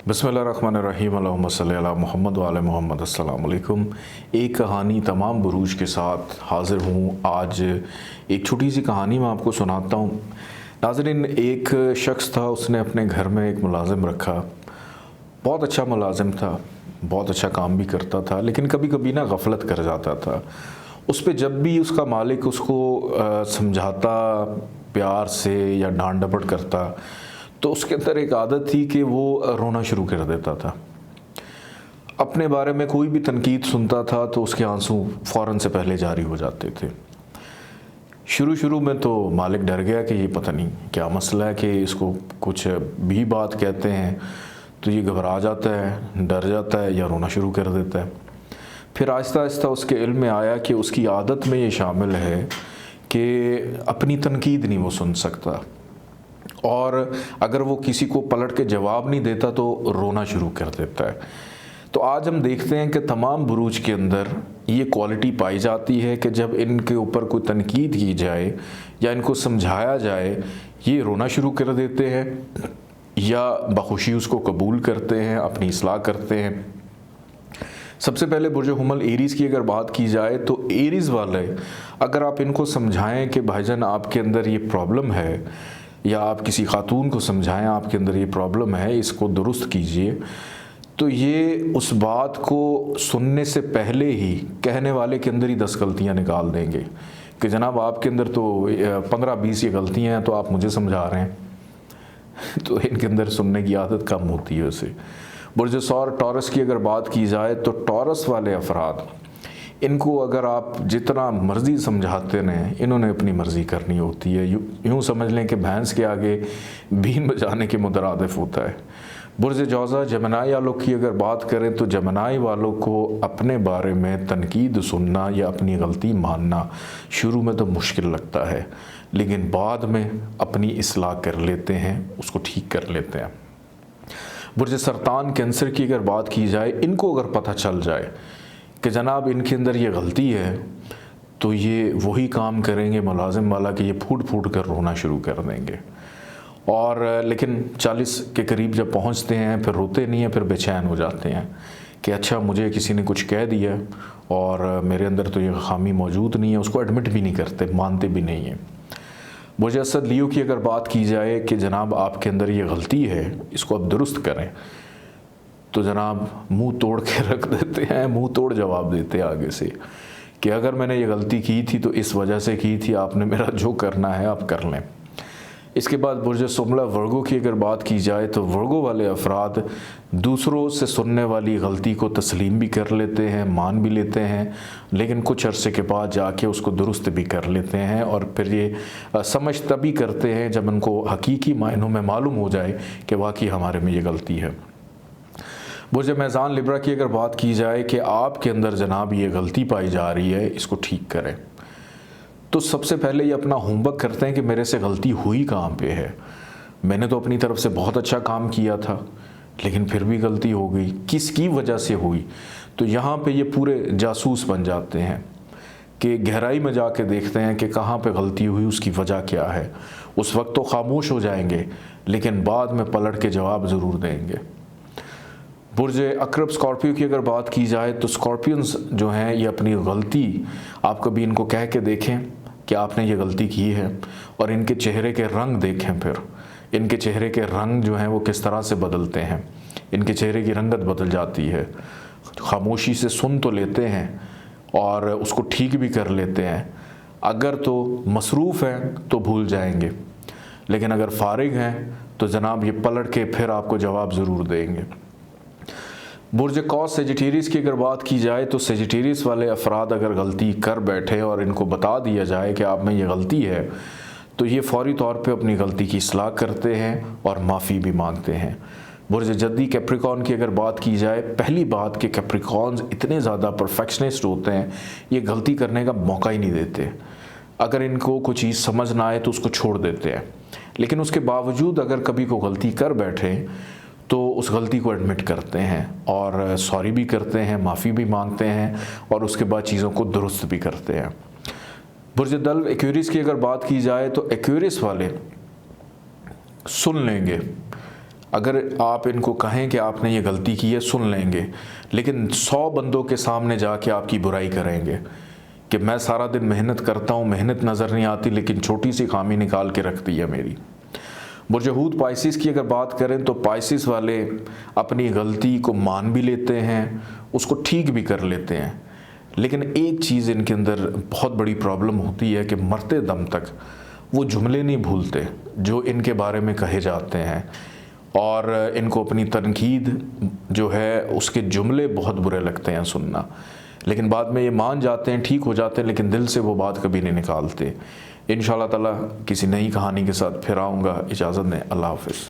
बिस्मिल्लाहिर्रहमानिर्रहीम अल्लाहुम्मा सल्ली अला मुहम्मद व आले मुहम्मद। अस्सलाम वालेकुम। एक कहानी तमाम बुरूज के साथ हाज़िर हूँ। आज एक छोटी सी कहानी मैं आपको सुनाता हूँ। नाज़रीन, एक शख्स था, उसने अपने घर में एक मुलाजिम रखा। बहुत अच्छा मुलाजिम था, बहुत अच्छा काम भी करता था, लेकिन कभी कभी ना गफलत कर जाता था। उस पर जब भी उसका मालिक उसको समझाता प्यार से या डांट डपट करता, तो उसके अंदर एक आदत थी कि वो रोना शुरू कर देता था। अपने बारे में कोई भी तनकीद सुनता था तो उसके आंसू फ़ौरन से पहले जारी हो जाते थे। शुरू में तो मालिक डर गया कि ये पता नहीं क्या मसला है कि इसको कुछ भी बात कहते हैं तो ये घबरा जाता है, डर जाता है या रोना शुरू कर देता है। फिर आहिस्ता आहिस्ता उसके इल्म में आया कि उसकी आदत में ये शामिल है कि अपनी तनकीद नहीं वो सुन सकता, और अगर वो किसी को पलट के जवाब नहीं देता तो रोना शुरू कर देता है। तो आज हम देखते हैं कि तमाम बुरूज के अंदर ये क्वालिटी पाई जाती है कि जब इनके ऊपर कोई तनकीद की जाए या इनको समझाया जाए, ये रोना शुरू कर देते हैं या बखुशी उसको कबूल करते हैं, अपनी इस्लाह करते हैं। सबसे पहले बुर्ज हुमल एरीज़ की अगर बात की जाए तो एरीज़ वाले, अगर आप इनको समझाएं कि भाईजान आपके अंदर ये प्रॉब्लम है, या आप किसी खातून को समझाएं आपके अंदर ये प्रॉब्लम है, इसको दुरुस्त कीजिए, तो ये उस बात को सुनने से पहले ही कहने वाले के अंदर ही 10 गलतियाँ निकाल देंगे कि जनाब आपके अंदर तो 15-20 ये गलतियाँ हैं, तो आप मुझे समझा रहे हैं। तो इनके अंदर सुनने की आदत कम होती है उसे। बुर्ज सौर टॉरस की अगर बात की जाए तो टॉरस वाले अफराद, इनको अगर आप जितना मर्ज़ी समझाते रहें, इन्होंने अपनी मर्ज़ी करनी होती है। यूँ समझ लें कि भैंस के आगे बीन बजाने के मुतरादिफ होता है। बुर्ज जौज़ा जमनाई वालों की अगर बात करें तो जमनाई वालों को अपने बारे में तनकीद सुनना या अपनी गलती मानना शुरू में तो मुश्किल लगता है, लेकिन बाद में अपनी इस्लाह कर लेते हैं, उसको ठीक कर लेते हैं। बुर्ज सरतान कैंसर की अगर बात की जाए, इनको अगर पता चल जाए कि जनाब इनके अंदर ये गलती है, तो ये वही काम करेंगे मुलाजिम वाला कि ये फूट कर रोना शुरू कर देंगे। और लेकिन 40 के करीब जब पहुंचते हैं फिर रोते नहीं हैं, फिर बेचैन हो जाते हैं कि अच्छा मुझे किसी ने कुछ कह दिया और मेरे अंदर तो ये खामी मौजूद नहीं है। उसको एडमिट भी नहीं करते, मानते भी नहीं हैं। बुर्ज असद लियो की अगर बात की जाए कि जनाब आपके अंदर ये गलती है, इसको आप दुरुस्त करें, तो जनाब मुंह तोड़ के रख देते हैं, मुंह तोड़ जवाब देते हैं आगे से कि अगर मैंने ये गलती की थी तो इस वजह से की थी, आपने मेरा जो करना है आप कर लें। इसके बाद बुर्ज सुमला वर्गो की अगर बात की जाए तो वर्गो वाले अफराद दूसरों से सुनने वाली गलती को तस्लीम भी कर लेते हैं, मान भी लेते हैं, लेकिन कुछ अरसे के बाद जाके उसको दुरुस्त भी कर लेते हैं। और फिर ये समझ तभी करते हैं जब उनको हकीकी मायनों में मालूम हो जाए कि वाकई हमारे में ये गलती है। बुर्ज मैज़ान लिब्रा की अगर बात की जाए कि आपके अंदर जनाब ये गलती पाई जा रही है, इसको ठीक करें, तो सबसे पहले ये अपना होमवर्क करते हैं कि मेरे से गलती हुई कहाँ पे है। मैंने तो अपनी तरफ से बहुत अच्छा काम किया था, लेकिन फिर भी गलती हो गई, किसकी वजह से हुई। तो यहाँ पे ये पूरे जासूस बन जाते हैं कि गहराई में जाके देखते हैं कि कहाँ पे गलती हुई, उसकी वजह क्या है। उस वक्त तो खामोश हो जाएंगे, लेकिन बाद में पलट के जवाब ज़रूर देंगे। बुर्ज अकरब स्कॉर्पियो की अगर बात की जाए तो स्कॉर्पियंस जो हैं ये अपनी गलती, आप कभी इनको कह के देखें कि आपने ये गलती की है, और इनके चेहरे के रंग देखें, फिर इनके चेहरे के रंग जो हैं वो किस तरह से बदलते हैं। इनके चेहरे की रंगत बदल जाती है। खामोशी से सुन तो लेते हैं और उसको ठीक भी कर लेते हैं। अगर तो मसरूफ़ हैं तो भूल जाएंगे, लेकिन अगर फारिग हैं तो जनाब ये पलट के फिर आपको जवाब ज़रूर देंगे। बुर्ज कौस सेजिटेरियस की अगर बात की जाए तो सेजिटेरियस वाले अफराद अगर गलती कर बैठे और इनको बता दिया जाए कि आप में ये गलती है, तो ये फ़ौरी तौर पे अपनी गलती की इस्लाह करते हैं और माफ़ी भी मांगते हैं। बुर्ज जद्दी कैप्रिकॉन की अगर बात की जाए, पहली बात कि कैप्रिकॉन्स इतने ज़्यादा परफेक्शनिस्ट होते हैं, ये गलती करने का मौका ही नहीं देते। अगर इनको कोई चीज़ समझ ना आए तो उसको छोड़ देते हैं, लेकिन उसके बावजूद अगर कभी को गलती कर बैठे तो उस गलती को एडमिट करते हैं और सॉरी भी करते हैं, माफ़ी भी मांगते हैं, और उसके बाद चीज़ों को दुरुस्त भी करते हैं। बुर्ज दल्व एक्यूरिस की अगर बात की जाए तो एक्यूरिस वाले सुन लेंगे, अगर आप इनको कहें कि आपने ये गलती की है, सुन लेंगे, लेकिन 100 बंदों के सामने जाके आपकी बुराई करेंगे कि मैं सारा दिन मेहनत करता हूँ, मेहनत नज़र नहीं आती, लेकिन छोटी सी खामी निकाल के रख दी है मेरी। बुर्ज हूत पाइसिस की अगर बात करें तो पाइसिस वाले अपनी गलती को मान भी लेते हैं, उसको ठीक भी कर लेते हैं, लेकिन एक चीज़ इनके अंदर बहुत बड़ी प्रॉब्लम होती है कि मरते दम तक वो जुमले नहीं भूलते जो इनके बारे में कहे जाते हैं, और इनको अपनी तनकीद जो है उसके जुमले बहुत बुरे लगते हैं सुनना, लेकिन बाद में ये मान जाते हैं, ठीक हो जाते हैं, लेकिन दिल से वो बात कभी नहीं निकालते। इंशाअल्लाह ताला किसी नई कहानी के साथ फिर आऊँगा। इजाज़त दें, अल्लाह हाफ़िज़।